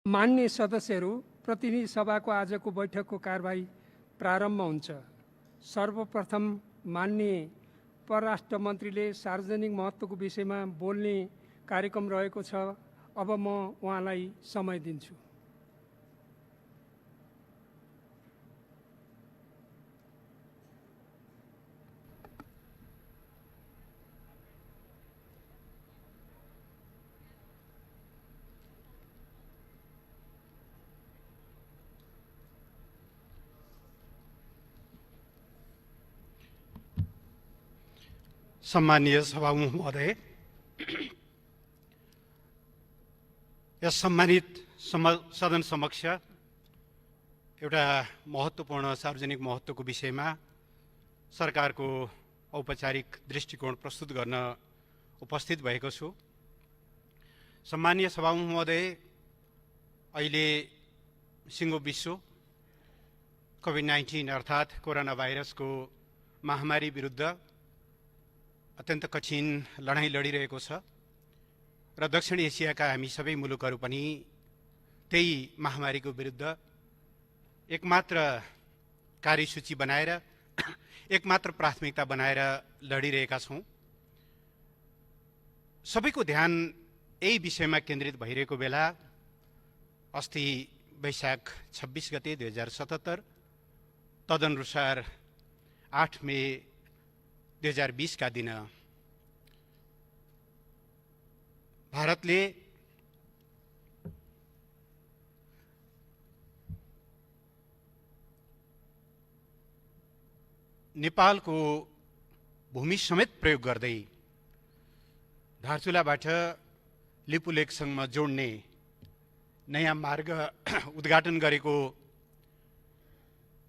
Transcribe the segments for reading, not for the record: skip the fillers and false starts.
मान्य सदस्यहरू, प्रतिनिधि सभाको आजको बैठकको कारबाही प्रारम्भ हुन्छ। सर्वप्रथम मान्य परराष्ट्र मन्त्रीले सार्वजनिक महत्त्वको विषयमा बोल्ने कार्यक्रम रहेको छ। अब म उहाँलाई समय दिन्छु। सम्मानीय सभामुख महोदय, यस सम्मानित सदन समक्ष एउटा महत्त्वपूर्ण सार्वजनिक महत्त्वको विषयमा सरकारको औपचारिक दृष्टिकोण प्रस्तुत गर्न उपस्थित भएको छु। सम्मानीय सभामुख महोदय, अहिले सिङ्गो विश्व कोभिड-19 अर्थात् कोरोना भाइरसको महामारी विरुद्ध अत्यन्त कठिन लडाईँ लडिरहेको छ र दक्षिण एसियाका हामी सबै मुलुकहरू पनि त्यही महामारीको विरुद्ध एकमात्र कार्यसूची बनाएर एकमात्र प्राथमिकता बनाएर लडिरहेका छौँ। सबैको ध्यान यही विषयमा केन्द्रित भइरहेको बेला अस्ति वैशाख 26 गते 2077 तदनुसार 8 मे 2020 का दिन भारतले नेपालको भूमि समेत प्रयोग गर्दै धारचुलाबाट लिपुलेकसम्म जोड्ने नयाँ मार्ग उद्घाटन गरेको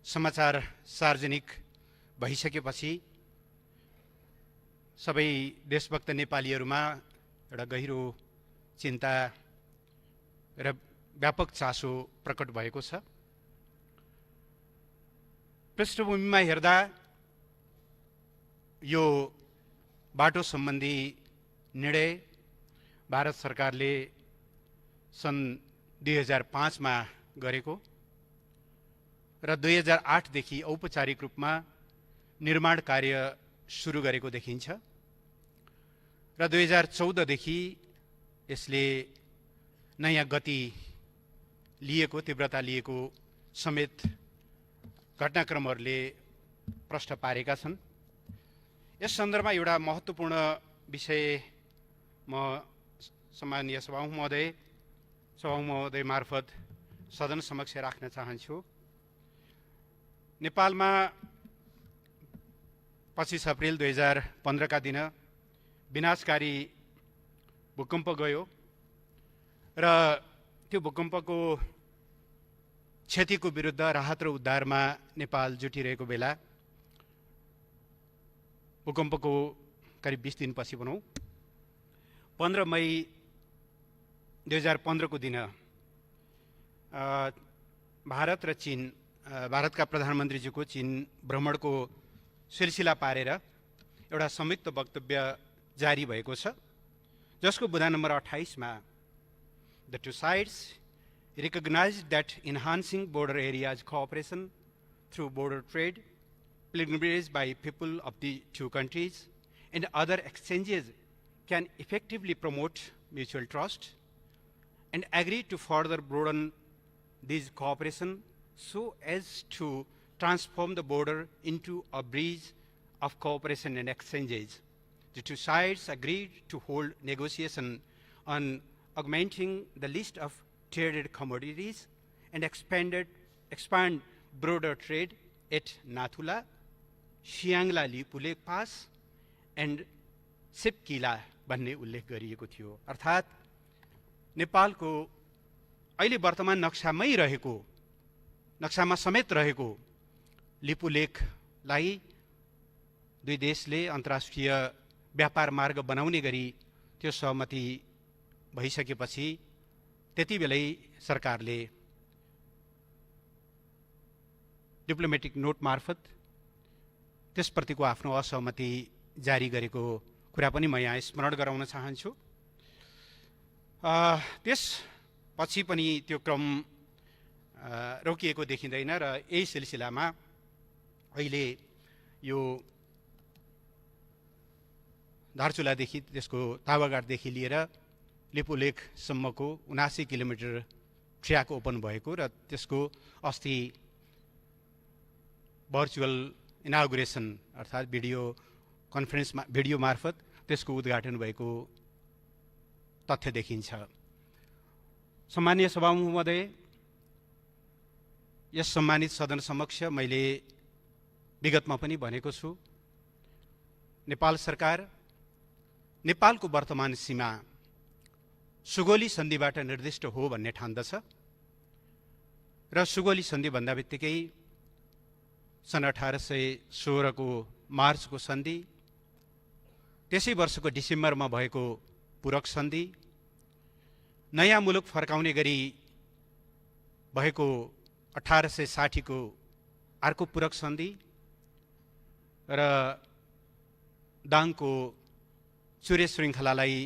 समाचार सार्वजनिक भइसकेपछि सबै देशभक्त नेपालीहरूमा एउटा गहिरो चिन्ता र व्यापक चासो प्रकट भएको छ। पृष्ठभूमिमा हेर्दा यो बाटो सम्बन्धी निर्णय भारत सरकारले सन् 2005 मा गरेको र 2008 देखि औपचारिक रूपमा निर्माण कार्य सुरु गरेको देखिन्छ र 2014 देखि यसले नयाँ गति लिएको, तीव्रता लिएको समेत घटनाक्रमहरूले प्रश्न पारेका छन्। यस सन्दर्भमा एउटा महत्त्वपूर्ण विषय म सम्मानीय सभामुख महोदय मार्फत सदन समक्ष राख्न चाहन्छु। नेपालमा 25 अप्रिल 2015 का दिन विनाशकारी भूकम्प गयो र त्यो भूकम्पको क्षतिको विरुद्ध राहत र उद्धारमा नेपाल जुटिरहेको बेला भूकम्पको करिब 20 दिनपछि भनौँ 15 मई 2015 को दिन भारत र चीन, भारतका प्रधानमन्त्रीजीको चीन भ्रमणको सिलसिला पारेर एउटा संयुक्त वक्तव्य जारी भएको छ, जसको बुँदा नम्बर 28 मा The two sides recognized that enhancing border areas cooperation through border trade, pilgrimage by people of the two countries, and other exchanges can effectively promote mutual trust, and agree to further broaden this cooperation so as to transform the border into a bridge of cooperation and exchanges. The two sides agreed to hold negotiation on augmenting the list of traded commodities and expand broader trade at Nathula, Siangla Lipulek Pass, and Sipkila भन्ने उल्लेख गरिएको थियो। अर्थात् नेपालको अहिले वर्तमान नक्सामै रहेको, नक्सामा समेत रहेको लिपुलेखलाई दुई देशले अन्तर्राष्ट्रिय व्यापार मार्ग बनाउने गरी त्यो सहमति भइसकेपछि त्यति बेलै सरकारले डिप्लोमेटिक नोट मार्फत त्यसप्रतिको आफ्नो असहमति जारी गरेको कुरा पनि म यहाँ स्मरण गराउन चाहन्छु। त्यस पछि पनि त्यो क्रम रोकिएको देखिँदैन र यही सिलसिलामा अहिले यो धारचुलादेखि त्यसको तावागाडदेखि लिएर लिपुलेखसम्मको 79 किलोमिटर ट्र्याक ओपन भएको र त्यसको अस्ति भर्चुअल इनागुरेसन अर्थात् भिडियो मार्फत त्यसको उद्घाटन भएको तथ्य देखिन्छ। सम्मानीय सभामुख महोदय, यस सम्मानित सदन समक्ष मैले विगतमा पनि भनेको छु, नेपाल सरकार नेपालको वर्तमान सीमा सुगौली सन्धिबाट निर्दिष्ट हो भन्ने ठान्दछ र सुगौली सन्धि भन्दा बित्तिकै सन् 1816 को मार्चको सन्धि, त्यसै वर्षको डिसेम्बरमा भएको पूरक सन्धि, नयाँ मुलुक फर्काउने गरी भएको 1860 को अर्को पूरक सन्धि र दाङको चुरे श्रृङ्खलालाई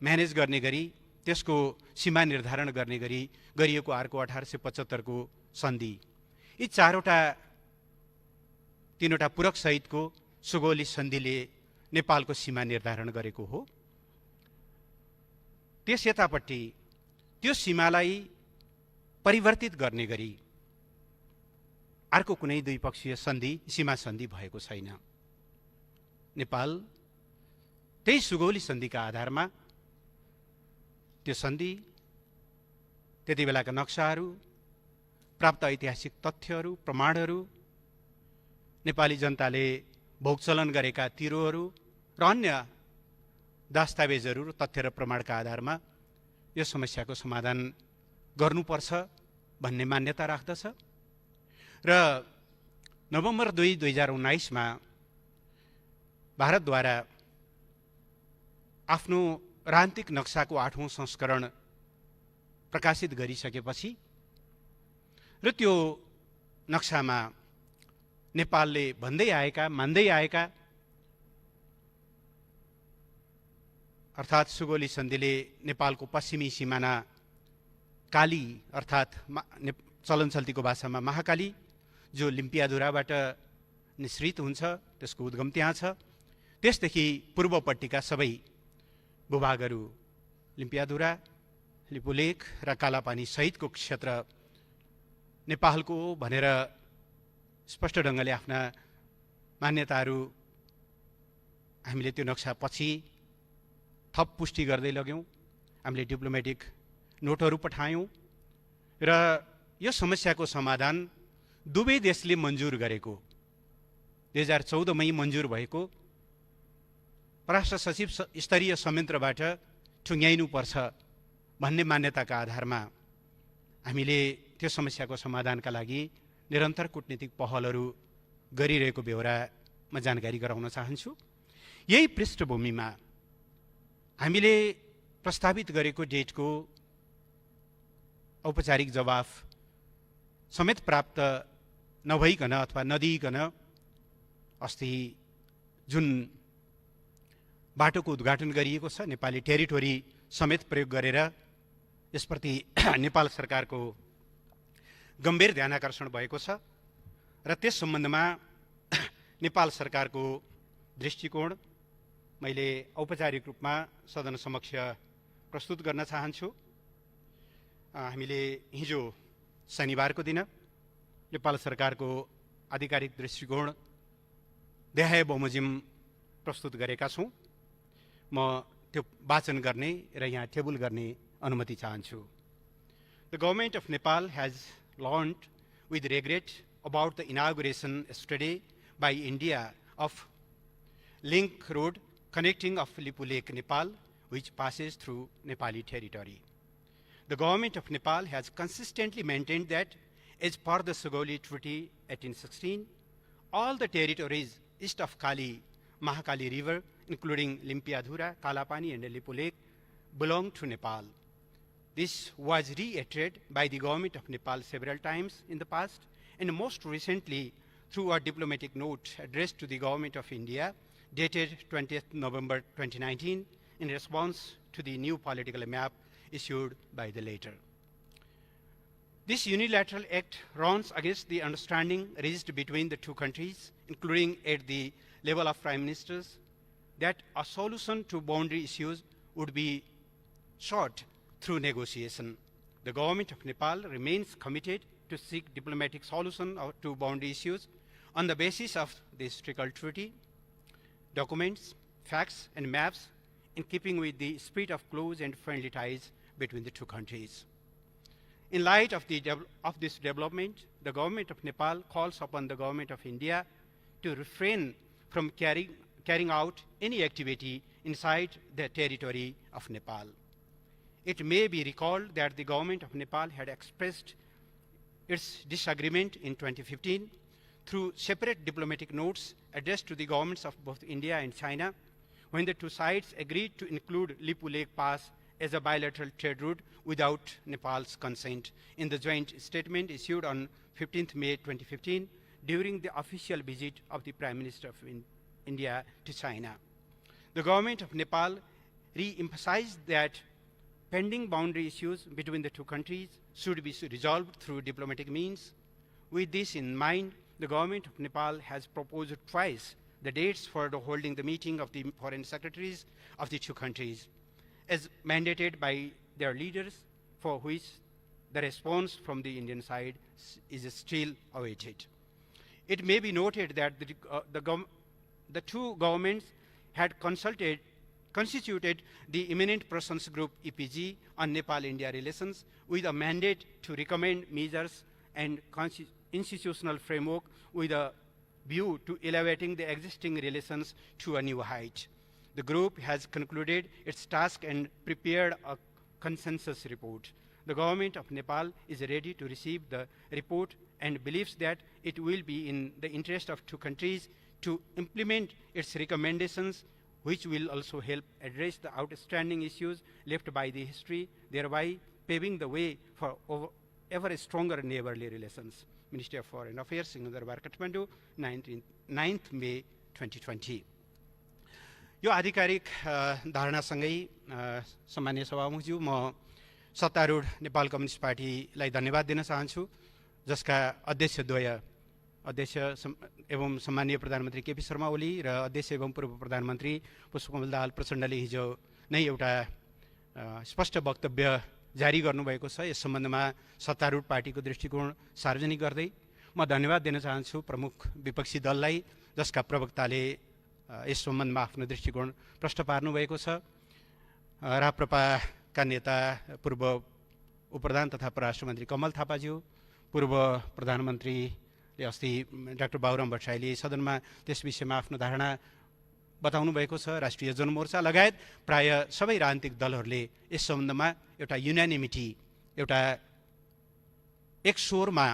म्यानेज गर्ने गरी त्यसको सीमा निर्धारण गर्ने गरी गरिएको अर्को 1875 को सन्धि, यी तीनवटा पूरक सहितको सुगौली सन्धिले नेपालको सीमा निर्धारण गरेको हो। त्यस यतापट्टि त्यो सीमालाई परिवर्तित गर्ने गरी अर्को कुनै द्विपक्षीय सन्धि, सीमा सन्धि भएको छैन। नेपाल त्यही सुगौली सन्धिका आधारमा त्यो सन्धि, त्यति बेलाका नक्साहरू, प्राप्त ऐतिहासिक तथ्यहरू, प्रमाणहरू, नेपाली जनताले भोगचलन गरेका तिरोहरू र अन्य दस्तावेजहरू र तथ्य र प्रमाणका आधारमा यो समस्याको समाधान गर्नुपर्छ भन्ने मान्यता राख्दछ र नोभेम्बर 2, 2019 मा भारतद्वारा आफ्नो राजनीतिक नक्साको 8औं संस्करण प्रकाशित गरिसकेपछि र त्यो नक्सामा नेपालले भन्दै आएका, मान्दै आएका अर्थात् सुगौली सन्धिले नेपालको पश्चिमी सिमाना काली अर्थात् चलन चल्तीको भाषामा महाकाली, जो लिम्पियाधुराबाट निश्रित हुन्छ, त्यसको उद्गम त्यहाँ छ, त्यसदेखि पूर्वपट्टिका सबै भूभागहरू लिम्पियाधुरा, लिपुलेख र कालापानी सहितको क्षेत्र नेपालको भनेर स्पष्ट ढङ्गले आफ्ना मान्यताहरू हामीले त्यो नक्सा पछि थप पुष्टि गर्दै लग्यौँ। हामीले डिप्लोमेटिक नोटहरू पठायौँ र यो समस्याको समाधान दुवै देशले मन्जुर गरेको 2014 मै मन्जुर भएको परराष्ट्र सचिव स्तरीय संयन्त्रबाट ठुङ्ग्याइनुपर्छ भन्ने मान्यताका आधारमा हामीले त्यो समस्याको समाधानका लागि निरन्तर कूटनीतिक पहलहरू गरिरहेको बेहोरामा जानकारी गराउन चाहन्छु। यही पृष्ठभूमिमा हामीले प्रस्तावित गरेको डेटको औपचारिक जवाफ समेत प्राप्त नभइकन अथवा नदिइकन अस्ति जुन बाटोको उद्घाटन गरिएको छ, नेपाली टेरिटोरी समेत प्रयोग गरेर यसप्रति नेपाल सरकारको गम्भीर ध्यानाकर्षण भएको छ र त्यस सम्बन्धमा नेपाल सरकारको दृष्टिकोण मैले औपचारिक रूपमा सदन समक्ष प्रस्तुत गर्न चाहन्छु। हामीले हिजो शनिबारको दिन नेपाल सरकारको आधिकारिक दृष्टिकोण देहाय बमोजिम प्रस्तुत गरेका छौँ। म त्यो वाचन गर्ने र यहाँ टेबल गर्ने अनुमति चाहन्छु। The government of Nepal has learned with regret about the inauguration yesterday by India of link road connecting of Lipulekh, Nepal, which passes through Nepali territory. The government of Nepal has consistently maintained that, as per the Sugauli Treaty 1816, all the territories east of Kali, Mahakali River, including Limpiadhura, Kalapani, and Lipulekh, belong to Nepal. This was reiterated by the government of Nepal several times in the past, and most recently through a diplomatic note addressed to the government of India, dated 20th November 2019, in response to the new political map issued by the latter. This unilateral act runs against the understanding reached between the two countries, including at the level of prime ministers, that a solution to boundary issues would be sought through negotiation. The government of Nepal remains committed to seek diplomatic solution to boundary issues on the basis of the historical treaty, documents, facts, and maps in keeping with the spirit of close and friendly ties between the two countries. In light of this development, the government of Nepal calls upon the government of India to refrain from carrying out any activity inside the territory of Nepal. It may be recalled that the government of Nepal had expressed its disagreement in 2015 through separate diplomatic notes addressed to the governments of both India and China, when the two sides agreed to include Lipu Lake Pass as a bilateral trade route without Nepal's consent in the joint statement issued on 15th May 2015 during the official visit of the Prime Minister of India to China. The government of Nepal re-emphasized that pending boundary issues between the two countries should be resolved through diplomatic means. With this in mind, the government of Nepal has proposed twice the dates for holding the meeting of the foreign secretaries of the two countries, as mandated by their leaders, for which the response from the Indian side is still awaited. It may be noted that the two governments had constituted the Eminent Persons Group EPG on Nepal-India relations with a mandate to recommend measures and institutional framework with a view to elevating the existing relations to a new height. The group has concluded its task and prepared a consensus report. The government of Nepal is ready to receive the report and believes that it will be in the interest of two countries to implement its recommendations, which will also help address the outstanding issues left by the history, thereby paving the way for ever stronger neighborly relations. Ministry of Foreign Affairs, Singhdarbar, Kathmandu, 9th May 2020. यो आधिकारिक धारणासँगै सम्माननीय सभामुखज्यू म सत्तारूढ Nepal communist पार्टीलाई धन्यवाद दिन चाहन्छु, जसका अध्यक्ष एवं सम्माननीय प्रधानमन्त्री केपी शर्मा ओली र अध्यक्ष एवं पूर्व प्रधानमन्त्री पुष्पकमल दाहाल प्रचण्डले हिजो नै एउटा स्पष्ट वक्तव्य जारी गर्नुभएको छ। यस सम्बन्धमा सत्तारूढ पार्टीको दृष्टिकोण सार्वजनिक गर्दै म धन्यवाद दिन चाहन्छु प्रमुख विपक्षी दललाई, जसका प्रवक्ताले यस सम्बन्धमा आफ्नो दृष्टिकोण प्रष्ट पार्नुभएको छ। राप्रपाका नेता पूर्व उपप्रधान तथा परराष्ट्र मन्त्री कमल थापाज्यू, पूर्व प्रधानमन्त्रीले अस्ति डाक्टर बाबुराम भट्टराईले सदनमा त्यस विषयमा आफ्नो धारणा बताउनु भएको छ। राष्ट्रिय जनमोर्चा लगायत प्राय सबै राजनीतिक दलहरूले यस सम्बन्धमा एउटा युनानिमिटी, एउटा एक स्वरमा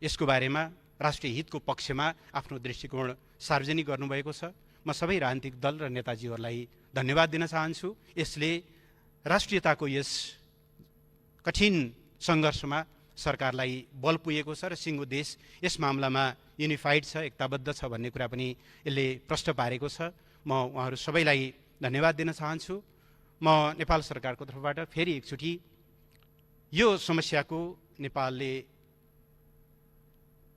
यसको बारेमा राष्ट्रिय हितको पक्षमा आफ्नो दृष्टिकोण सार्वजनिक गर्नुभएको छ। म सबै राजनीतिक दल र नेताजीहरूलाई धन्यवाद दिन चाहन्छु। यसले राष्ट्रियताको यस कठिन सङ्घर्षमा सरकारलाई बल पुगेको छ र सिङ्गो देश यस मामलामा युनिफाइड छ, एकताबद्ध छ भन्ने कुरा पनि यसले प्रष्ट पारेको छ। म उहाँहरू सबैलाई धन्यवाद दिन चाहन्छु। म नेपाल सरकारको तर्फबाट फेरि एकचोटि यो समस्याको नेपालले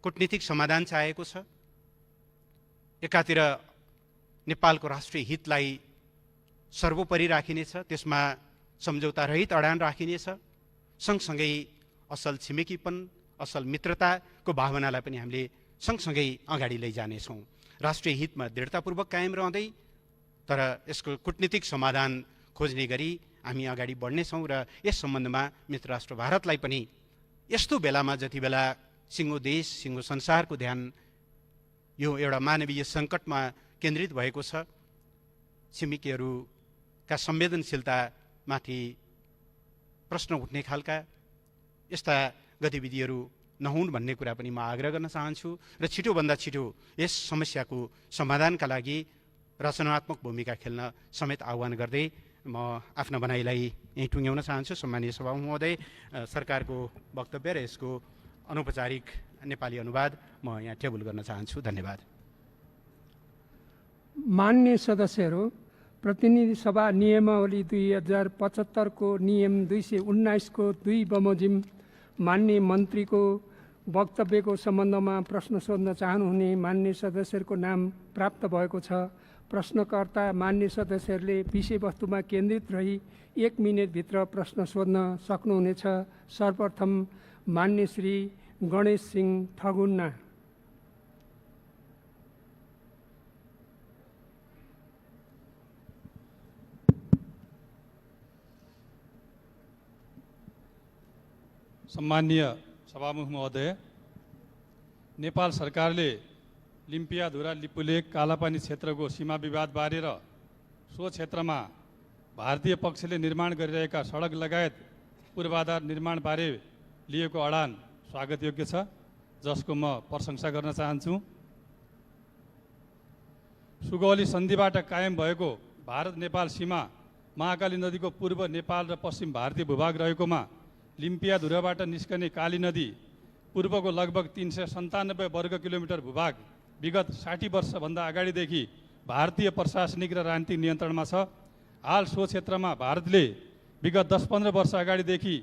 कूटनीतिक समाधान चाहेको छ। एकातिर नेपालको राष्ट्रिय हितलाई सर्वोपरि राखिनेछ, त्यसमा सम्झौता रहित अडान राखिनेछ, सँगसँगै असल छिमेकीपन, असल मित्रताको भावनालाई पनि हामीले सँगसँगै अगाडि लैजानेछौँ। राष्ट्रिय हितमा दृढतापूर्वक कायम रहँदै तर यसको कूटनीतिक समाधान खोज्ने गरी हामी अगाडि बढ्नेछौँ र यस सम्बन्धमा मित्र राष्ट्र भारतलाई पनि यस्तो बेलामा जति बेला सिङ्गो देश, सिङ्गो संसारको ध्यान यो एउटा मानवीय सङ्कटमा केन्द्रित भएको छ, छिमेकीहरूका संवेदनशीलतामाथि प्रश्न उठ्ने खालका यस्ता गतिविधिहरू नहुन् भन्ने कुरा पनि म आग्रह गर्न चाहन्छु र छिटोभन्दा छिटो यस समस्याको समाधानका लागि रचनात्मक भूमिका खेल्न समेत आह्वान गर्दै म आफ्ना भनाइलाई यहीँ टुङ्ग्याउन चाहन्छु। सम्मानीय सभामुख महोदय, सरकारको वक्तव्य र यसको अनौपचारिक नेपाली अनुवाद म यहाँ टेबल गर्न चाहन्छु। धन्यवाद। मान्य सदस्यहरू, प्रतिनिधि सभा नियमावली 2075 को नियम 219 को 2 बमोजिम मान्य मन्त्रीको वक्तव्यको सम्बन्धमा प्रश्न सोध्न चाहनुहुने मान्य सदस्यहरूको नाम प्राप्त भएको छ। प्रश्नकर्ता मान्य सदस्यहरूले विषयवस्तुमा केन्द्रित रही 1 मिनेटभित्र प्रश्न सोध्न सक्नुहुनेछ। सर्वप्रथम मान्य श्री गणेश सिंह ठगुन्ना। सम्माननीय सभामुख महोदय, नेपाल सरकारले लिम्पियाधुरा लिपुलेक कालापानी क्षेत्रको सीमा विवाद बारे र सो क्षेत्रमा भारतीय पक्षले निर्माण गरिरहेका सडक लगायत पूर्वाधार निर्माण बारे लिएको अडान स्वागतयोग्य छ, जसको म प्रशंसा गर्न चाहन्छु। सुगौली सन्धिबाट कायम भएको भारत नेपाल सीमा महाकाली नदीको पूर्व नेपाल र पश्चिम भारतीय भूभाग रहेकोमा लिम्पियाधुराबाट निस्कने काली नदी पूर्वको लगभग 397 वर्ग किलोमिटर भूभाग विगत 60 वर्षभन्दा अगाडिदेखि भारतीय प्रशासनिक र राजनीतिक नियन्त्रणमा छ। हाल सो क्षेत्रमा भारतले विगत 10-15 वर्ष अगाडिदेखि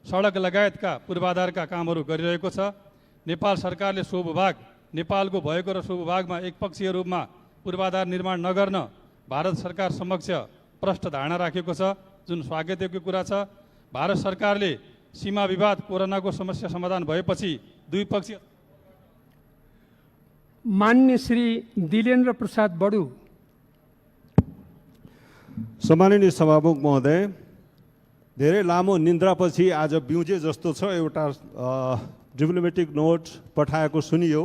सडक लगायतका पूर्वाधारका कामहरू गरिरहेको छ। नेपाल सरकारले सो भूभाग नेपालको भएको र सो भूभागमा एकपक्षीय रूपमा पूर्वाधार निर्माण नगर्न भारत सरकार समक्ष प्रष्ट धारणा राखेको छ, जुन स्वागतयोग्य कुरा छ। भारत सरकारले सीमा विवाद कोरोनाको समस्या समाधान भएपछि द्विपक्षीय मान्य श्री दिलेन्द्र प्रसाद बडु। सम्माननीय सभामुख महोदय, धेरै लामो निन्द्रापछि आज बिउजे जस्तो छ एउटा डिप्लोमेटिक नोट पठाएको सुनियो।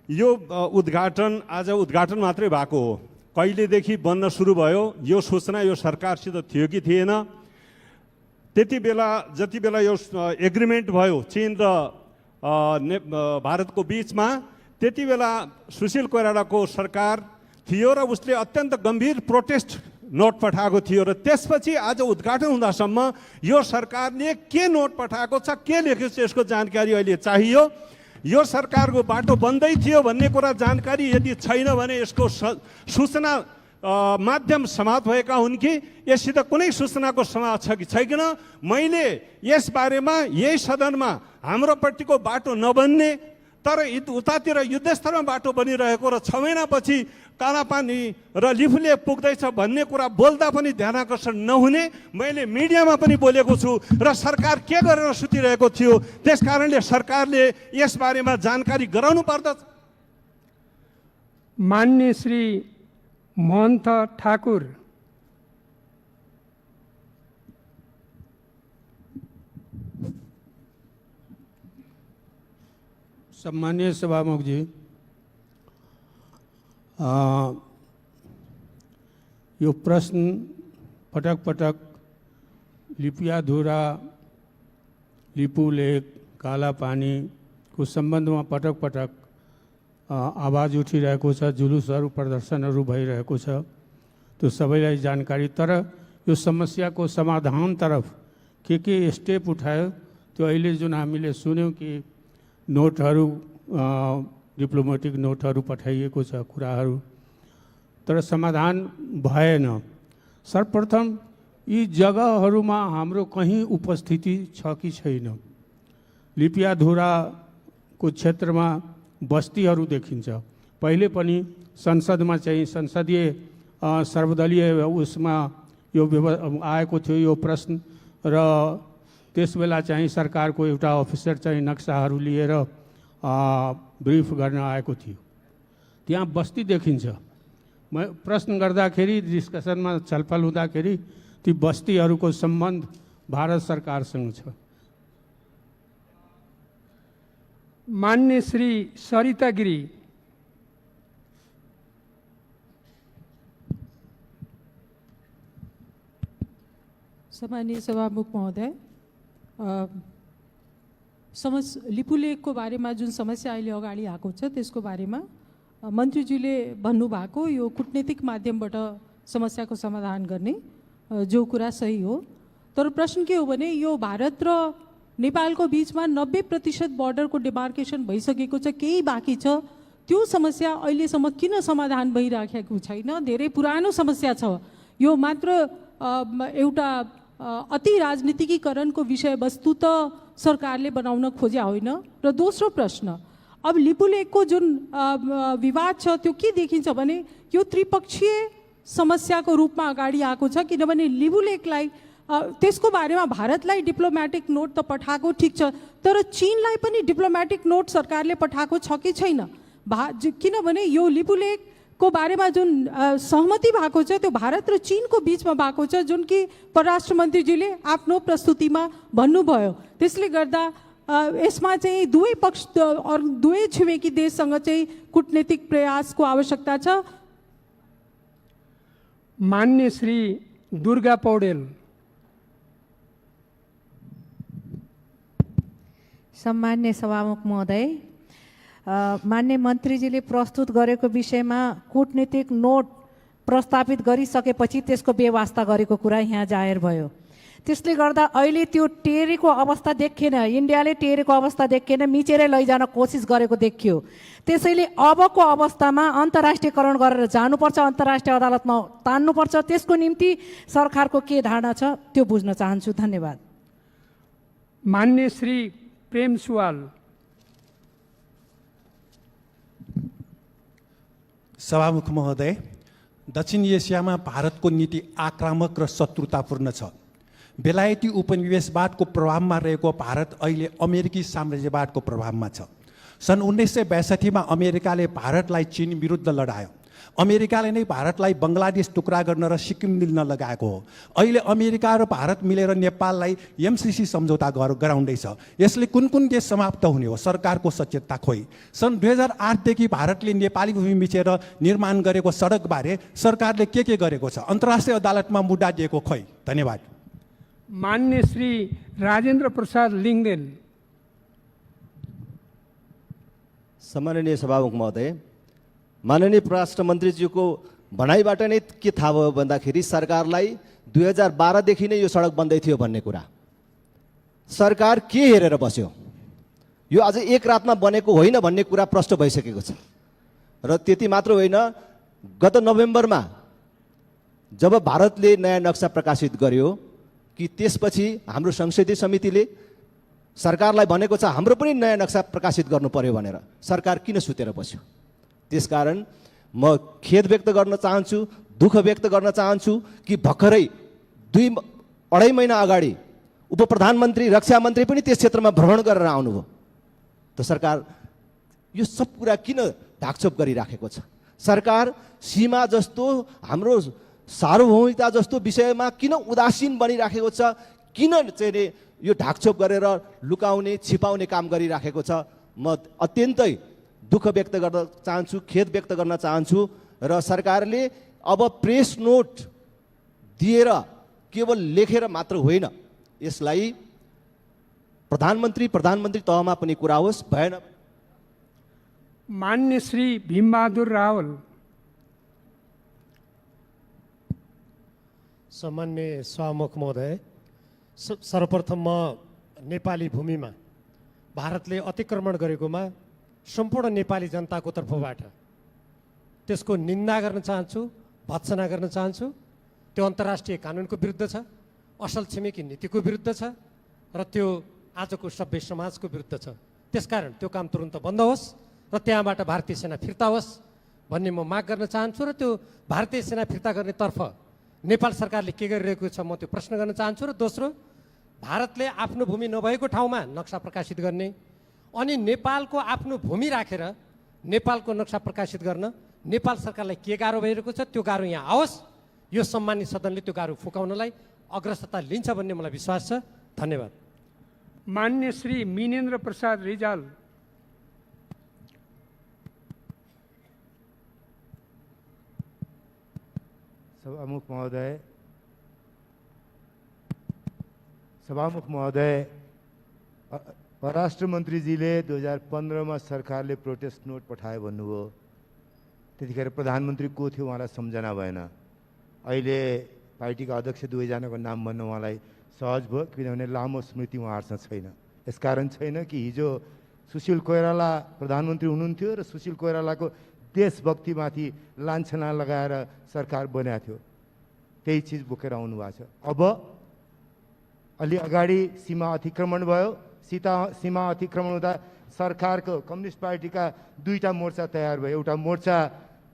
यो उद्घाटन आज उद्घाटन मात्रै भएको हो, कहिलेदेखि बन्न सुरु भयो यो सूचना यो सरकारसित थियो कि थिएन? त्यति बेला जति बेला यो एग्रिमेन्ट भयो चीन र भारतको बिचमा, त्यति बेला सुशील कोइरालाको सरकार थियो र उसले अत्यन्त गम्भीर प्रोटेस्ट नोट पठाएको थियो र त्यसपछि आज उद्घाटन हुँदासम्म यो सरकारले के नोट पठाएको छ, के लेखेको छ, यसको जानकारी अहिले चाहियो। यो सरकारको बाटो बन्दै थियो भन्ने कुरा जानकारी यदि छैन भने यसको सूचना माध्यम समाप्त भएका हुन् कि यससित कुनै सूचनाको समाज छ कि छैन? मैले यस बारेमा यही सदनमा हाम्रोपट्टिको बाटो नबन्ने तर उतातिर युद्धस्तरमा बाटो बनिरहेको र 6 महिनापछि कालापानी र लिपुलेक पुग्दैछ भन्ने कुरा बोल्दा पनि ध्यान आकर्षण नहुने मैले मिडियामा पनि बोलेको छु र सरकार के गरेर सुतिरहेको थियो। त्यसकारणले सरकारले यस बारेमा जानकारी गराउनु पर्दछ। मान्य श्री महन्त ठाकुर। सम्मानीय सभामुख जी, यो प्रश्न पटक पटक लिपियाधुरा लिपुलेक कालापानीको सम्बन्धमा पटक पटक आवाज उठिरहेको छ, जुलुसहरू प्रदर्शनहरू भइरहेको छ, त्यो सबैलाई जानकारी। तर यो समस्याको समाधानतर्फ के स्टेप उठायो त्यो अहिले जुन हामीले सुन्यौँ कि नोटहरू डिप्लोमेटिक नोटहरू पठाइएको छ कुराहरू, तर समाधान भएन। सर्वप्रथम यी जग्गाहरूमा हाम्रो कहीँ उपस्थिति छ कि छैन? लिपियाधुराको क्षेत्रमा बस्तीहरू देखिन्छ। पहिले पनि संसदमा चाहिँ संसदीय सर्वदलीय उसमा यो आएको थियो यो प्रश्न र त्यस बेला चाहिँ सरकारको एउटा अफिसर चाहिँ नक्साहरू लिएर ब्रिफ गर्न आएको थियो। त्यहाँ बस्ती देखिन्छ। म प्रश्न गर्दाखेरि डिस्कसनमा छलफल हुँदाखेरि ती बस्तीहरूको सम्बन्ध भारत सरकारसँग छ। मान्य श्री सरिता गिरी। सम्मानीय सभामुख महोदय, लिपुलेकको बारेमा जुन समस्या अहिले अगाडि आएको छ त्यसको बारेमा मन्त्रीजीले भन्नुभएको यो कूटनीतिक माध्यमबाट समस्याको समाधान गर्ने जो कुरा सही हो। तर प्रश्न के हो भने यो भारत र नेपालको बीचमा 90% बोर्डरको डिमार्केसन भइसकेको छ, केही बाँकी छ। त्यो समस्या अहिलेसम्म किन समाधान भइराखेको छैन? धेरै पुरानो समस्या छ। यो मात्र एउटा अति राजनीतिकीकरणको विषयवस्तु त सरकारले बनाउन खोज्या होइन। र दोस्रो प्रश्न, अब लिपुलेकको जुन विवाद छ त्यो के देखिन्छ भने यो त्रिपक्षीय समस्याको रूपमा अगाडि आएको छ, किनभने लिपुलेकलाई त्यसको बारेमा भारतलाई डिप्लोमेटिक नोट त पठाएको ठिक छ, तर चीनलाई पनि डिप्लोमेटिक नोट सरकारले पठाएको छ कि छैन? किनभने यो लिपुलेकको बारेमा जुन सहमति भएको छ त्यो भारत र चीनको बिचमा भएको छ, जुन कि परराष्ट्र मन्त्रीजीले आफ्नो प्रस्तुतिमा भन्नुभयो। त्यसले गर्दा यसमा चाहिँ दुवै पक्ष दुवै छिमेकी देशसँग चाहिँ कूटनीतिक प्रयासको आवश्यकता छ। मान्य श्री दुर्गा पौडेल। सम्मान्य सभामुख महोदय, मान्य मन्त्रीजीले प्रस्तुत गरेको विषयमा कूटनीतिक नोट प्रस्तावित गरिसकेपछि त्यसको व्यवस्था गरेको कुरा यहाँ जाहेर भयो। त्यसले गर्दा अहिले त्यो टेरेको अवस्था देखिएन, इन्डियाले टेरेको अवस्था देखिएन, मिचेरै लैजान कोसिस गरेको देखियो। त्यसैले अबको अवस्थामा अन्तर्राष्ट्रियकरण गरेर जानुपर्छ, अन्तर्राष्ट्रिय अदालतमा तान्नुपर्छ। त्यसको निम्ति सरकारको के धारणा छ त्यो बुझ्न चाहन्छु। धन्यवाद। मान्य श्री प्रेम सुवाल। सभामुख महोदय, दक्षिण एसियामा भारतको नीति आक्रामक र शत्रुतापूर्ण छ। बेलायती उपनिवेशवादको प्रभावमा रहेको भारत अहिले अमेरिकी साम्राज्यवादको प्रभावमा छ। सन् 1962 मा अमेरिकाले भारतलाई चीन विरुद्ध लडायो। अमेरिकाले नै भारतलाई बङ्गलादेश टुक्रा गर्न र सिक्किम लिन लगाएको हो। अहिले अमेरिका र भारत मिलेर नेपाललाई एमसीसी सम्झौता गराउँदैछ। यसले कुन कुन देश समाप्त हुने हो? सरकारको सचेतता खोइ। सन् 2008 देखि भारतले नेपाली भूमि मिचेर निर्माण गरेको सडकबारे सरकारले के गरेको छ? अन्तर्राष्ट्रिय अदालतमा मुद्दा दिएको खोइ। धन्यवाद। मान्य श्री राजेन्द्र प्रसाद लिङ्गदेन। सम्माननीय सभामुख महोदय, माननीय परराष्ट्र मन्त्रीज्यूको भनाइबाट नै के थाहा भयो भन्दाखेरि सरकारलाई 2012 देखि नै यो सडक बन्दै थियो भन्ने कुरा। सरकार के हेरेर बस्यो? यो आज एक रातमा बनेको होइन भन्ने कुरा प्रष्ट भइसकेको छ। र त्यति मात्र होइन, गत नोभेम्बरमा जब भारतले नयाँ नक्सा प्रकाशित गर्यो कि त्यसपछि हाम्रो संसदीय समितिले सरकारलाई भनेको छ हाम्रो पनि नयाँ नक्सा प्रकाशित गर्नु पर्यो भनेर। सरकार किन सुतेर बस्यो? त्यसकारण म खेद व्यक्त गर्न चाहन्छु, दुःख व्यक्त गर्न चाहन्छु कि भर्खरै 2-2.5 महिना अगाडि उप प्रधानमन्त्री, रक्षा मन्त्री पनि त्यस क्षेत्रमा भ्रमण गरेर आउनुभयो। त सरकार यो सब कुरा किन ढाकछोप गरिराखेको छ? सरकार सीमा जस्तो, हाम्रो सार्वभौमिकता जस्तो विषयमा किन उदासीन बनिराखेको छ? किन चाहिँ यो ढाकछोप गरेर लुकाउने, छिपाउने काम गरिराखेको छ? म अत्यन्तै दुःख व्यक्त गर्न चाहन्छु, खेद व्यक्त गर्न चाहन्छु। र सरकारले अब प्रेस नोट दिएर केवल लेखेर मात्र होइन, यसलाई प्रधानमन्त्री तहमा पनि कुरा होस्। भएन। मान्य श्री भीमबहादुर रावल। सम्मान्य सभामुख महोदय, सर्वप्रथम म नेपाली भूमिमा भारतले अतिक्रमण गरेकोमा सम्पूर्ण नेपाली जनताको तर्फबाट त्यसको निन्दा गर्न चाहन्छु, भत्सना गर्न चाहन्छु। त्यो अन्तर्राष्ट्रिय कानुनको विरुद्ध छ, असल छिमेकी नीतिको विरुद्ध छ र त्यो आजको सभ्य समाजको विरुद्ध छ। त्यसकारण त्यो काम तुरुन्त बन्द होस् र त्यहाँबाट भारतीय सेना फिर्ता होस् भन्ने म माग गर्न चाहन्छु। र त्यो भारतीय सेना फिर्ता गर्नेतर्फ नेपाल सरकारले के गरिरहेको छ म त्यो प्रश्न गर्न चाहन्छु। र दोस्रो, भारतले आफ्नो भूमि नभएको ठाउँमा नक्सा प्रकाशित गर्ने अनि नेपालको आफ्नो भूमि राखेर नेपालको नक्सा प्रकाशित गर्न नेपाल सरकारलाई के गाह्रो भइरहेको छ? त्यो गाह्रो यहाँ आओस्। यो सम्मानित सदनले त्यो गाह्रो फुकाउनलाई अग्रसरता लिन्छ भन्ने मलाई विश्वास छ। धन्यवाद। मान्य श्री मिनेन्द्र प्रसाद रिजाल। सभामुख महोदय, परराष्ट्र मन्त्रीजीले 2015 मा सरकारले प्रोटेस्ट नोट पठायो भन्नुभयो। त्यतिखेर प्रधानमन्त्री को थियो उहाँलाई सम्झना भएन। अहिले पार्टीका अध्यक्ष 2 जनाको नाम भन्नु उहाँलाई सहज भयो, किनभने लामो स्मृति उहाँहरूसँग छैन। यसकारण छैन कि हिजो सुशील कोइराला प्रधानमन्त्री हुनुहुन्थ्यो र सुशील कोइरालाको देशभक्तिमाथि लान्छना लगाएर सरकार बनाएको थियो। त्यही चिज बोकेर आउनु भएको छ। अब अलि अगाडि सीमा अतिक्रमण भयो। सीमा अतिक्रमण हुँदा सरकारको कम्युनिस्ट पार्टीका दुईटा मोर्चा तयार भयो। एउटा मोर्चा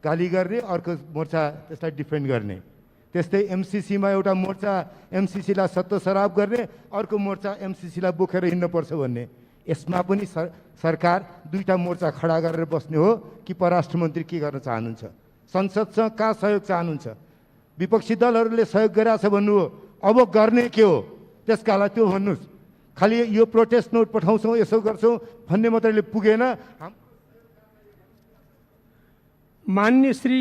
गाली गर्ने, अर्को मोर्चा त्यसलाई डिफेन्ड गर्ने। त्यस्तै एमसिसीमा एउटा मोर्चा एमसिसीलाई सत्तो सराप गर्ने, अर्को मोर्चा एमसिसीलाई बोकेर हिँड्नुपर्छ भन्ने। यसमा पनि सरकार दुईटा मोर्चा खडा गरेर बस्ने हो कि परराष्ट्र मन्त्री के गर्न चाहनुहुन्छ? संसदसँग कहाँ सहयोग चाहनुहुन्छ? विपक्षी दलहरूले सहयोग गरिरहेछ भन्नु हो, अब गर्ने के हो? त्यसका लागि त्यो भन्नुहोस्। खालि यो प्रोटेस्ट नोट पठाउँछौँ, यसो गर्छौँ भन्ने मात्रैले पुगेन। मान्य श्री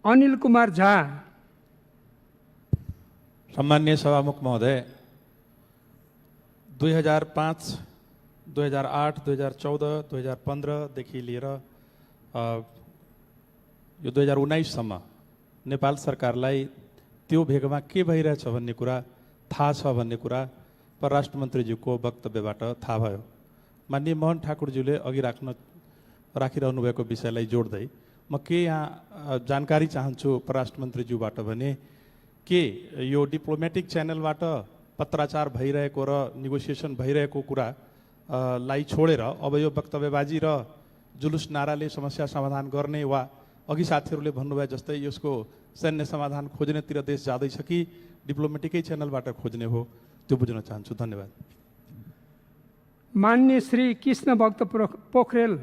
अनिल कुमार झा। सम्मान्य सभामुख महोदय, 2005, 2008, 2014, 2015देखि लिएर यो 2019सम्म नेपाल सरकारलाई त्यो भेगमा के भइरहेछ भन्ने कुरा थाहा छ भन्ने कुरा परराष्ट्र मन्त्रीज्यूको वक्तव्यबाट थाहा भयो। माननीय मोहन ठाकुरज्यूले अघि राखिरहनु भएको विषयलाई जोड्दै म के यहाँ जानकारी चाहन्छु परराष्ट्र मन्त्रीज्यूबाट भने के यो डिप्लोमेटिक च्यानलबाट पत्राचार भइरहेको र नेगोसिएसन भइरहेको कुरा लाई छोडेर अब यो वक्तव्यबाजी र जुलुस नाराले समस्या समाधान गर्ने वा अघि साथीहरूले भन्नुभयो जस्तै यसको सैन्य समाधान खोज्नेतिर देश जाँदैछ कि डिप्लोमेटिकै च्यानलबाट खोज्ने हो, त्यो बुझ्न चाहन्छु। धन्यवाद। मान्य श्री कृष्ण भक्त पोखरेल।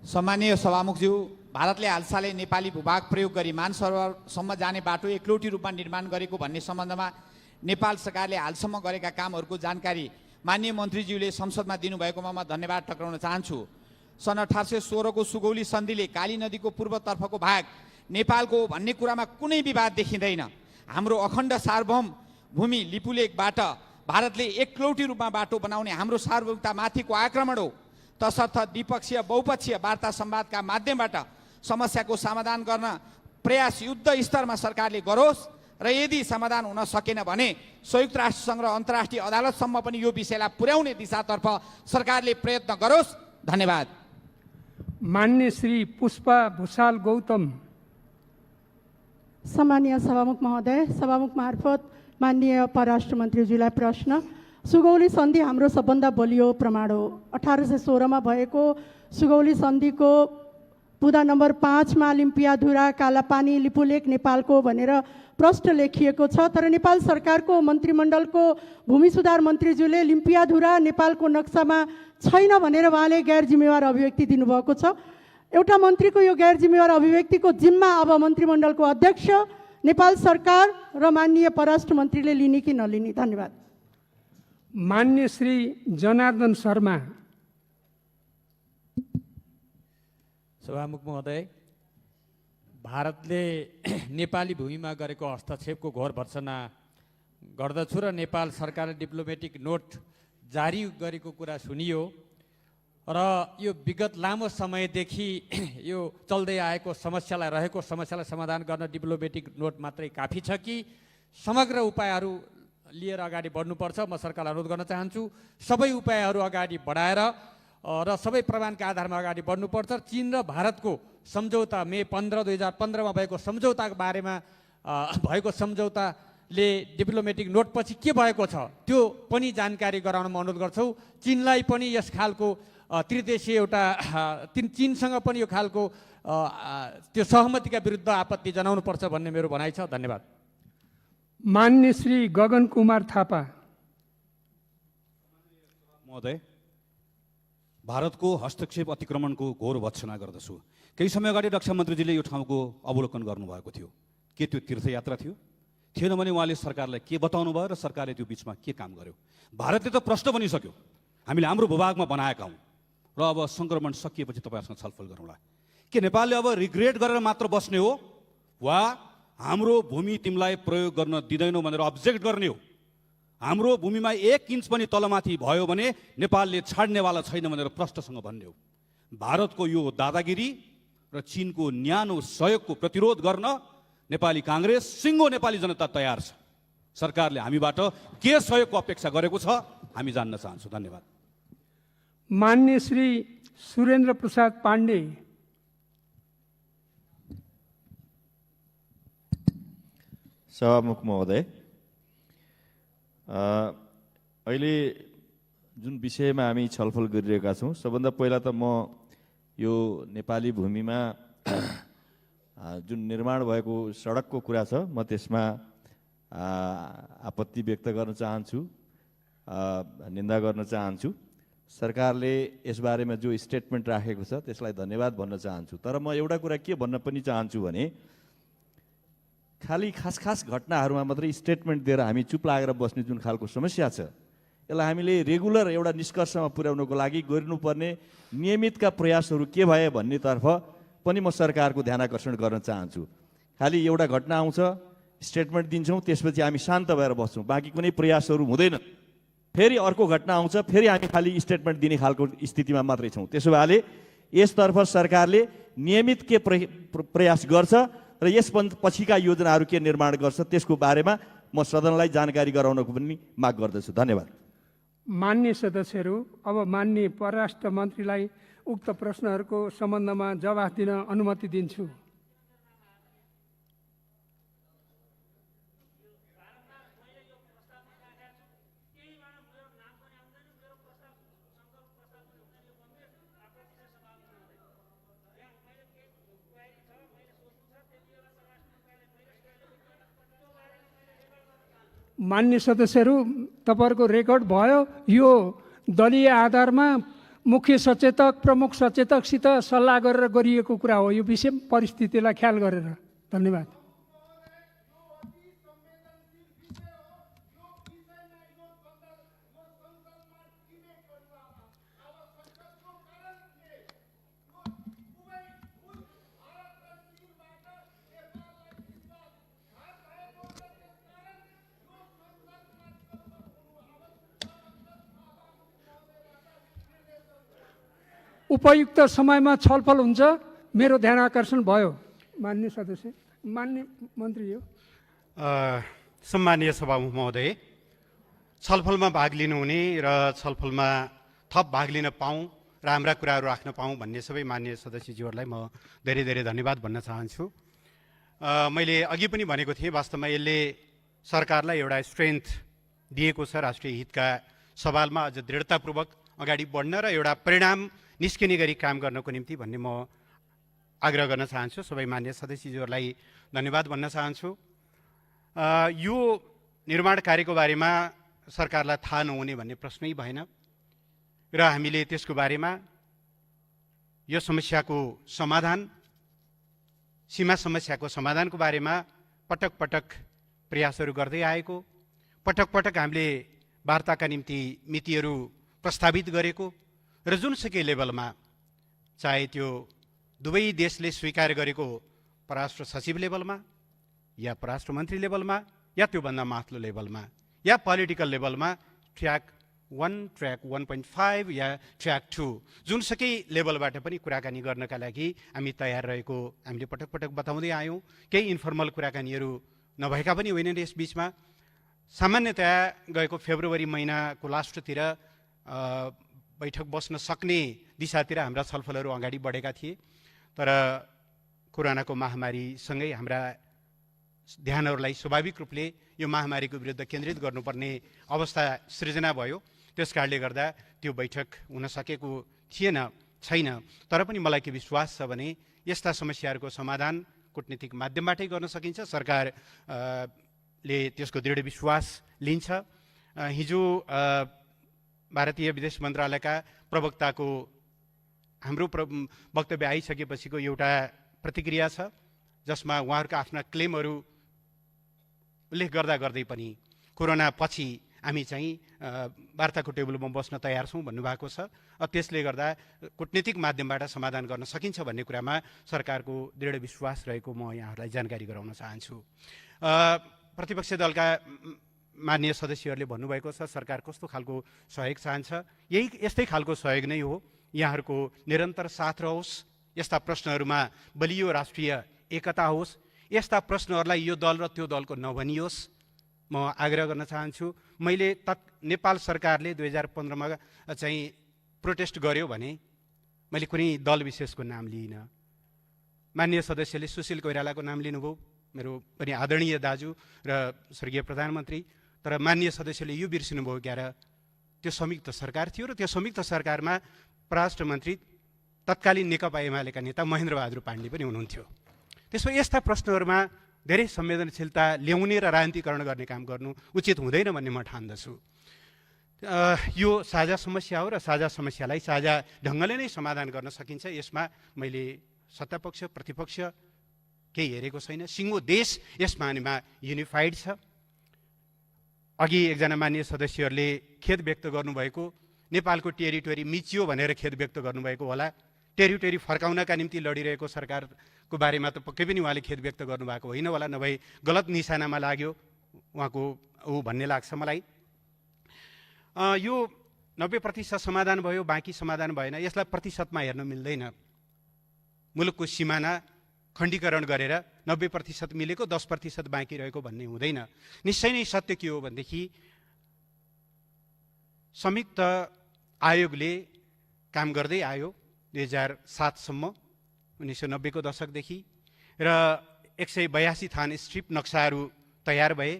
सम्मानीय सभामुखज्यू, भारतले हालसालै नेपाली भूभाग प्रयोग गरी मानसरोवरसम्म जाने बाटो एकलौटी रूपमा निर्माण गरेको भन्ने सम्बन्धमा नेपाल सरकारले हालसम्म गरेका कामहरूको जानकारी माननीय मन्त्रीज्यूले संसदमा दिनुभएकोमा म धन्यवाद टक्राउन चाहन्छु। सन् 1816 को सुगौली सन्धिले काली नदीको पूर्वतर्फको भाग नेपालको हो भन्ने कुरामा कुनै विवाद देखिँदैन। हाम्रो अखण्ड सार्वभौम भूमि लिपुलेखबाट भारतले एकलौटी रूपमा बाटो बनाउने हाम्रो सार्वभौमतामाथिको आक्रमण हो। तसर्थ द्विपक्षीय बहुपक्षीय वार्ता संवादका माध्यमबाट समस्याको समाधान गर्न प्रयास युद्ध स्तरमा सरकारले गरोस् र यदि समाधान हुन सकेन भने संयुक्त राष्ट्रसङ्घ र अन्तर्राष्ट्रिय अदालतसम्म पनि यो विषयलाई पुर्याउने दिशातर्फ सरकारले प्रयत्न गरोस्। धन्यवाद। मान्य श्री पुष्पा भूषाल गौतम। सम्मानीय सभामुख महोदय, सभामुख मार्फत माननीय परराष्ट्र मन्त्रीज्यूलाई प्रश्न। सुगौली सन्धि हाम्रो सबभन्दा बलियो प्रमाण हो। 1816 भएको सुगौली सन्धिको बुदा नम्बर 5 मा लिम्पियाधुरा कालापानी लिपुलेक नेपालको भनेर प्रष्ट लेखिएको छ। तर नेपाल सरकारको मन्त्रीमण्डलको भूमि सुधार मन्त्रीज्यूले लिम्पियाधुरा नेपालको नक्सामा छैन भनेर उहाँले गैर जिम्मेवार अभिव्यक्ति दिनुभएको छ। एउटा मन्त्रीको यो गैर जिम्मेवार अभिव्यक्तिको जिम्मा अब मन्त्रीमण्डलको अध्यक्ष, नेपाल सरकार र माननीय परराष्ट्र मन्त्रीले लिने कि नलिने? धन्यवाद। मान्य श्री जनार्दन शर्मा। सभामुख महोदय, भारतले नेपाली भूमिमा गरेको हस्तक्षेपको घोर भर्त्सना गर्दछु र नेपाल सरकारले डिप्लोमेटिक नोट जारी गरेको कुरा सुनियो र यो विगत लामो समयदेखि यो चल्दै आएको समस्यालाई समाधान गर्न डिप्लोमेटिक नोट मात्रै काफी छ कि समग्र उपायहरू लिएर अगाडि बढ्नुपर्छ? म सरकारलाई अनुरोध गर्न चाहन्छु सबै उपायहरू अगाडि बढाएर र सबै प्रमाणका आधारमा अगाडि बढ्नुपर्छ। चीन र भारतको सम्झौता मे 15, 2015 मा भएको सम्झौताको बारेमा भएको सम्झौताले डिप्लोमेटिक नोट पछि के भएको छ त्यो पनि जानकारी गराउन म अनुरोध गर्छु। चीनलाई पनि यस खालको त्रिदेशीय एउटा चीनसँग पनि यो खालको त्यो सहमतिका विरुद्ध आपत्ति जनाउनुपर्छ भन्ने मेरो भनाइ छ। धन्यवाद। मान्य श्री गगन कुमार थापा। महोदय, भारतको हस्तक्षेप अतिक्रमणको घोर भर्त्सना गर्दछु। केही समय अगाडि रक्षा मन्त्रीजीले यो ठाउँको अवलोकन गर्नुभएको थियो। के त्यो तीर्थयात्रा थियो? थिएन भने उहाँले सरकारलाई के बताउनु भयो र सरकारले त्यो बिचमा के काम गर्यो? भारतले त प्रश्न बनिसक्यो, हामीले हाम्रो भूभागमा बनाएका हौँ र अब सङ्क्रमण सकिएपछि तपाईँहरूसँग छलफल गरौँला। के नेपालले अब रिग्रेट गरेर मात्र बस्ने हो वा हाम्रो भूमि तिमीलाई प्रयोग गर्न दिँदैनौ भनेर अब्जेक्ट गर्ने हो? हाम्रो भूमिमा 1 इन्च पनि तलमाथि भयो भने नेपालले छाड्नेवाला छैन भनेर प्रष्टसँग भन्ने हो। भारतको यो दादागिरी र चीनको न्यानो सहयोगको प्रतिरोध गर्न नेपाली काङ्ग्रेस, सिङ्गो नेपाली जनता तयार छ। सरकारले हामीबाट के सहयोगको अपेक्षा गरेको छ हामी जान्न चाहन्छौँ। धन्यवाद। मान्य श्री सुरेन्द्र प्रसाद पाण्डे। सभामुख महोदय, अहिले जुन विषयमा हामी छलफल गरिरहेका छौँ, सबभन्दा पहिला त म यो नेपाली भूमिमा जुन निर्माण भएको सडकको कुरा छ, म त्यसमा आपत्ति व्यक्त गर्न चाहन्छु, निन्दा गर्न चाहन्छु। सरकारले यसबारेमा जो स्टेटमेन्ट राखेको छ त्यसलाई धन्यवाद भन्न चाहन्छु। तर म एउटा कुरा के भन्न पनि चाहन्छु भने खालि खास घटनाहरूमा मात्रै स्टेटमेन्ट दिएर हामी चुप लागेर बस्ने जुन खालको समस्या छ, यसलाई हामीले रेगुलर एउटा निष्कर्षमा पुर्याउनको लागि गर्नुपर्ने नियमितका प्रयासहरू के भए भन्नेतर्फ पनि म सरकारको ध्यानाकर्षण गर्न चाहन्छु। खालि एउटा घटना आउँछ, स्टेटमेन्ट दिन्छौँ, त्यसपछि हामी शान्त भएर बस्छौँ, बाँकी कुनै प्रयासहरू हुँदैन। फेरि अर्को घटना आउँछ, फेरि हामी खालि स्टेटमेन्ट दिने खालको स्थितिमा मात्रै छौँ। त्यसो भएले यसतर्फ सरकारले नियमित के प्रयास गर्छ र यस पछिका योजनाहरू के निर्माण गर्छ त्यसको बारेमा म सदनलाई जानकारी गराउनको पनि माग गर्दछु। धन्यवाद। मान्य सदस्यहरू, अब मान्य परराष्ट्र मन्त्रीलाई उक्त प्रश्नहरूको सम्बन्धमा जवाफ दिन अनुमति दिन्छु। मान्य सदस्यहरू, तपाईँहरूको रेकर्ड भयो। यो दलीय आधारमा मुख्य सचेतक, प्रमुख सचेतकसित सल्लाह गरेर गरिएको कुरा हो, यो विषय परिस्थितिलाई ख्याल गरेर। धन्यवाद। उपयुक्त समयमा छलफल हुन्छ, मेरो ध्यान आकर्षण भयो। मान्य सदस्य, मान्य मन्त्री हो। सम्मानीय सभामुख महोदय, छलफलमा भाग लिनुहुने र छलफलमा थप भाग लिन पाऊँ र हाम्रा कुराहरू राख्न पाऊँ भन्ने सबै मान्य सदस्यज्यूहरूलाई म धेरै धेरै धन्यवाद भन्न चाहन्छु। मैले अघि पनि भनेको थिएँ, वास्तवमा यसले सरकारलाई एउटा स्ट्रेन्थ दिएको छ राष्ट्रिय हितका सवालमा अझ दृढतापूर्वक अगाडि बढ्न र एउटा परिणाम निस्किने गरी काम गर्नको निम्ति भन्ने म आग्रह गर्न चाहन्छु। सबै मान्य सदस्यज्यूहरूलाई धन्यवाद भन्न चाहन्छु। यो निर्माण कार्यको बारेमा सरकारलाई थाहा नहुने भन्ने प्रश्नै भएन र हामीले त्यसको बारेमा यो समस्याको समाधान, सीमा समस्याको समाधानको बारेमा पटक पटक प्रयासहरू गर्दै आएको, पटक पटक हामीले वार्ताका निम्ति मितिहरू प्रस्तावित गरेको र जुनसुकै लेभलमा, चाहे त्यो दुवै देशले स्वीकार गरेको परराष्ट्र सचिव लेभलमा या परराष्ट्र मन्त्री लेभलमा या त्योभन्दा माथिल्लो लेभलमा या पोलिटिकल लेभलमा, ट्र्याक 1, ट्र्याक 1.5 या ट्र्याक 2, जुनसुकै लेभलबाट पनि कुराकानी गर्नका लागि हामी तयार रहेको हामीले पटक पटक बताउँदै आयौँ। केही इन्फर्मल कुराकानीहरू नभएका पनि होइनन् यस बिचमा। सामान्यतया गएको फेब्रुअरी महिनाको लास्टतिर बैठक बस्न सक्ने दिशातिर हाम्रा छलफलहरू अगाडि बढेका थिए, तर कोरोनाको महामारीसँगै हाम्रा ध्यानहरूलाई स्वाभाविक रूपले यो महामारीको विरुद्ध केन्द्रित गर्नुपर्ने अवस्था सृजना भयो। त्यस कारणले गर्दा त्यो बैठक हुन सकेको छैन। तर पनि मलाई के विश्वास छ भने यस्ता समस्याहरूको समाधान कूटनीतिक माध्यमबाटै गर्न सकिन्छ। सरकारले त्यसको दृढ विश्वास लिन्छ। हिजो भारतीय विदेश मन्त्रालयका प्रवक्ताको हाम्रो वक्तव्य आइसकेपछिको एउटा प्रतिक्रिया छ, जसमा उहाँहरूका आफ्ना क्लेमहरू उल्लेख गर्दै पनि कोरोना पछि हामी चाहिँ वार्ताको टेबलमा बस्न तयार छौँ भन्नुभएको छ। त्यसले गर्दा कूटनीतिक माध्यमबाट समाधान गर्न सकिन्छ भन्ने कुरामा सरकारको दृढ विश्वास रहेको म यहाँहरूलाई जानकारी गराउन चाहन्छु। प्रतिपक्ष दलका माननीय सदस्यहरूले भन्नुभएको छ सरकार कस्तो खालको सहयोग चाहन्छ, यस्तै खालको सहयोग नै हो। यहाँहरूको निरन्तर साथ रहोस्, यस्ता प्रश्नहरूमा बलियो राष्ट्रिय एकता होस्, यस्ता प्रश्नहरूलाई यो दल र त्यो दलको नभनियोस्, म आग्रह गर्न चाहन्छु। मैले नेपाल सरकारले 2015मा चाहिँ प्रोटेस्ट गर्यो भने मैले कुनै दल विशेषको नाम लिइनँ। माननीय सदस्यले सुशील कोइरालाको नाम लिनुभयो, मेरो पनि आदरणीय दाजु र स्वर्गीय प्रधानमन्त्री, तर माननीय सदस्यले यो बिर्सिनुभयो क्यार त्यो संयुक्त सरकार थियो र त्यो संयुक्त सरकारमा परराष्ट्र मन्त्री तत्कालीन नेकपा एमालेका नेता महेन्द्रबहादुर पाण्डे पनि हुनुहुन्थ्यो। त्यसो यस्ता प्रश्नहरूमा धेरै संवेदनशीलता ल्याउने र राजनीतिकरण गर्ने काम गर्नु उचित हुँदैन भन्ने म ठान्दछु। यो साझा समस्या हो र साझा समस्यालाई साझा ढङ्गले नै समाधान गर्न सकिन्छ। यसमा मैले सत्तापक्ष प्रतिपक्ष केही हेरेको छैन। सिङ्गो देश यस मानेमा युनिफाइड छ। अघि एकजना माननीय सदस्यहरूले खेद व्यक्त गर्नुभएको नेपालको टेरिटोरी मिचियो भनेर खेद व्यक्त गर्नुभएको होला। टेरिटोरी फर्काउनका निम्ति लडिरहेको सरकारको बारेमा त पक्कै पनि उहाँले खेद व्यक्त गर्नुभएको होइन होला, नभए गलत निशानामा लाग्यो उहाँको भन्ने लाग्छ मलाई। यो 90% समाधान भयो, बाँकी समाधान भएन, यसलाई प्रतिशतमा हेर्न मिल्दैन। मुलुकको सिमाना खण्डीकरण गरेर 90% मिलेको 10% बाँकी रहेको भन्ने हुँदैन। निश्चय नै सत्य के हो भनेदेखि संयुक्त आयोगले काम गर्दै आयो 2007 सम्म, 1990 को दशकदेखि, र 182 थान स्ट्रिप नक्साहरू तयार भए,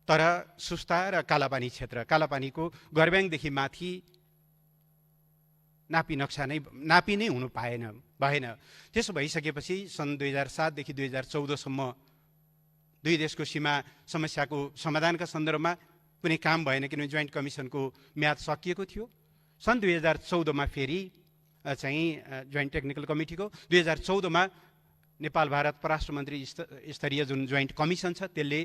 तर सुस्ता र कालापानी क्षेत्र, कालापानीको गरब्याङदेखि माथि नापी नै हुनु भएन। त्यसो भइसकेपछि सन् 2007 देखि 2014 सम्म दुई देशको सीमा समस्याको समाधानका सन्दर्भमा कुनै काम भएन, किनभने जोइन्ट कमिसनको म्याद सकिएको थियो। सन् 2014मा फेरि चाहिँ जोइन्ट टेक्निकल कमिटीको 2014मा नेपाल भारत परराष्ट्र मन्त्री स्तरीय जुन जोइन्ट कमिसन छ त्यसले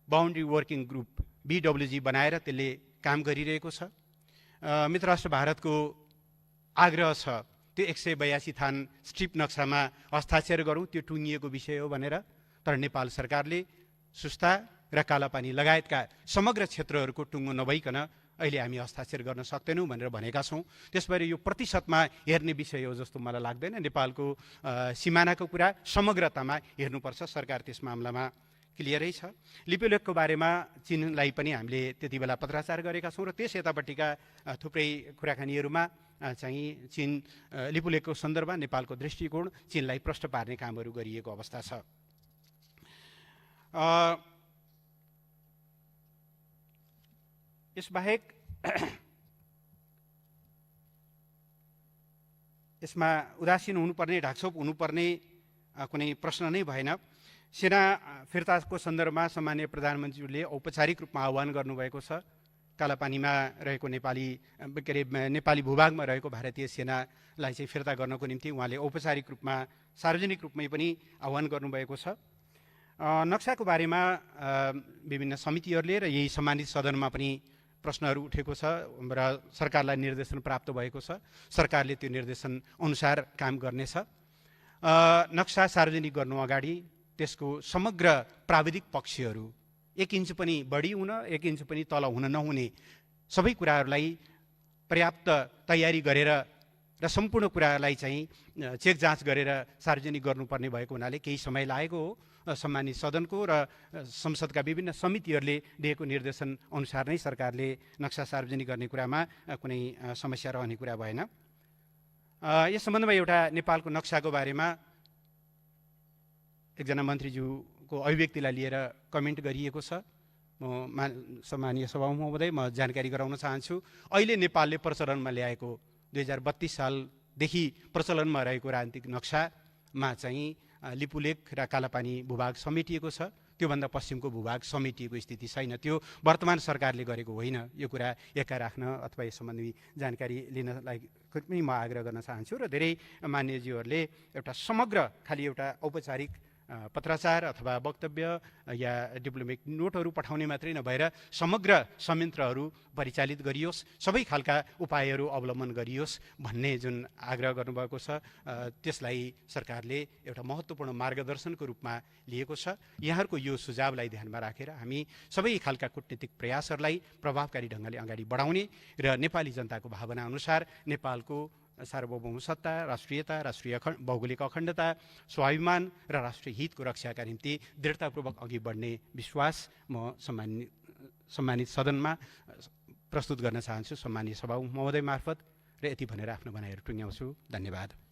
बाउन्ड्री वर्किङ ग्रुप BWG बनाएर त्यसले काम गरिरहेको छ। मित्र राष्ट्र भारतको आग्रह छ त्यो 182 थान स्ट्रिप नक्सामा हस्ताक्षर गरौँ, त्यो टुङ्गिएको विषय हो भनेर, तर नेपाल सरकारले सुस्ता र कालापानी लगायतका समग्र क्षेत्रहरूको टुङ्गो नभइकन अहिले हामी हस्ताक्षर गर्न सक्दैनौँ भनेर भनेका छौँ। त्यसबारे यो प्रतिशतमा हेर्ने विषय हो जस्तो मलाई लाग्दैन। नेपालको सिमानाको कुरा समग्रतामा हेर्नुपर्छ। सरकार त्यस मामलामा क्लियरै छ। लिपुलेखको बारेमा चीनलाई पनि हामीले त्यति बेला पत्राचार गरेका छौँ र त्यस यतापट्टिका थुप्रै कुराकानीहरूमा चाहिँ चीन लिपुलेखको सन्दर्भमा नेपालको दृष्टिकोण चीनलाई प्रष्ट पार्ने कामहरू गरिएको अवस्था छ। यसबाहेक यसमा उदासीन हुनुपर्ने, ढाकछोप हुनुपर्ने कुनै प्रश्न नै भएन। सेना फिर्ताको सन्दर्भमा सम्माननीय प्रधानमन्त्रीले औपचारिक रूपमा आह्वान गर्नुभएको छ। कालापानीमा रहेको नेपाली भूभागमा रहेको भारतीय सेनालाई चाहिँ फिर्ता गर्नको निम्ति उहाँले औपचारिक रूपमा सार्वजनिक रूपमै पनि आह्वान गर्नुभएको छ। नक्साको बारेमा विभिन्न समितिहरूले र यही सम्मानित सदनमा पनि प्रश्नहरू उठेको छ र सरकारलाई निर्देशन प्राप्त भएको छ। सरकारले त्यो निर्देशन अनुसार काम गर्नेछ। नक्सा सार्वजनिक गर्नु अगाडि त्यसको समग्र प्राविधिक पक्षहरू 1 इन्च पनि बढी हुन 1 इन्च पनि तल हुन नहुने सबै कुराहरूलाई पर्याप्त तयारी गरेर र सम्पूर्ण कुरालाई चाहिँ चेक जाँच गरेर सार्वजनिक गर्नुपर्ने भएको हुनाले केही समय लागेको हो। सम्मानित सदनको र संसदका विभिन्न समितिहरूले दिएको निर्देशन अनुसार नै सरकारले नक्सा सार्वजनिक गर्ने कुरामा कुनै समस्या रहने कुरा भएन। यस सम्बन्धमा एउटा नेपालको नक्साको बारेमा एकजना मन्त्रीज्यूको अभिव्यक्तिलाई लिएर कमेन्ट गरिएको छ। म सम्मानीय सभामुख महोदय, म जानकारी गराउन चाहन्छु। अहिले नेपालले प्रचलनमा ल्याएको 2032 सालदेखि प्रचलनमा रहेको राजनीतिक नक्सामा चाहिँ लिपुलेख र कालापानी भूभाग समेटिएको छ। त्योभन्दा पश्चिमको भूभाग समेटिएको स्थिति छैन। त्यो वर्तमान सरकारले गरेको होइन। यो कुरा एका राख्न अथवा यस सम्बन्धी जानकारी लिनलाई पनि म आग्रह गर्न चाहन्छु। र धेरै मान्यज्यूहरूले एउटा समग्र खालि एउटा औपचारिक पत्राचार अथवा वक्तव्य या डिप्लोमेटिक नोटहरू पठाउने मात्रै नभएर समग्र संयन्त्रहरू परिचालित गरियोस्, सबै खालका उपायहरू अवलम्बन गरियोस् भन्ने जुन आग्रह गर्नुभएको छ, त्यसलाई सरकारले एउटा महत्त्वपूर्ण मार्गदर्शनको रूपमा लिएको छ। यहाँहरूको यो सुझावलाई ध्यानमा राखेर हामी सबै खालका कूटनीतिक प्रयासहरूलाई प्रभावकारी ढङ्गले अगाडि बढाउने र नेपाली जनताको भावना अनुसार नेपालको सार्वभौम सत्ता, राष्ट्रियता, राष्ट्रिय भौगोलिक अखण्डता, स्वाभिमान र राष्ट्रिय हितको रक्षाका निम्ति दृढतापूर्वक अघि बढ्ने विश्वास म सम्मानित सदनमा प्रस्तुत गर्न चाहन्छु सम्मानीय सभामुख महोदय मार्फत, र यति भनेर आफ्नो भनाइहरू टुङ्ग्याउँछु। धन्यवाद।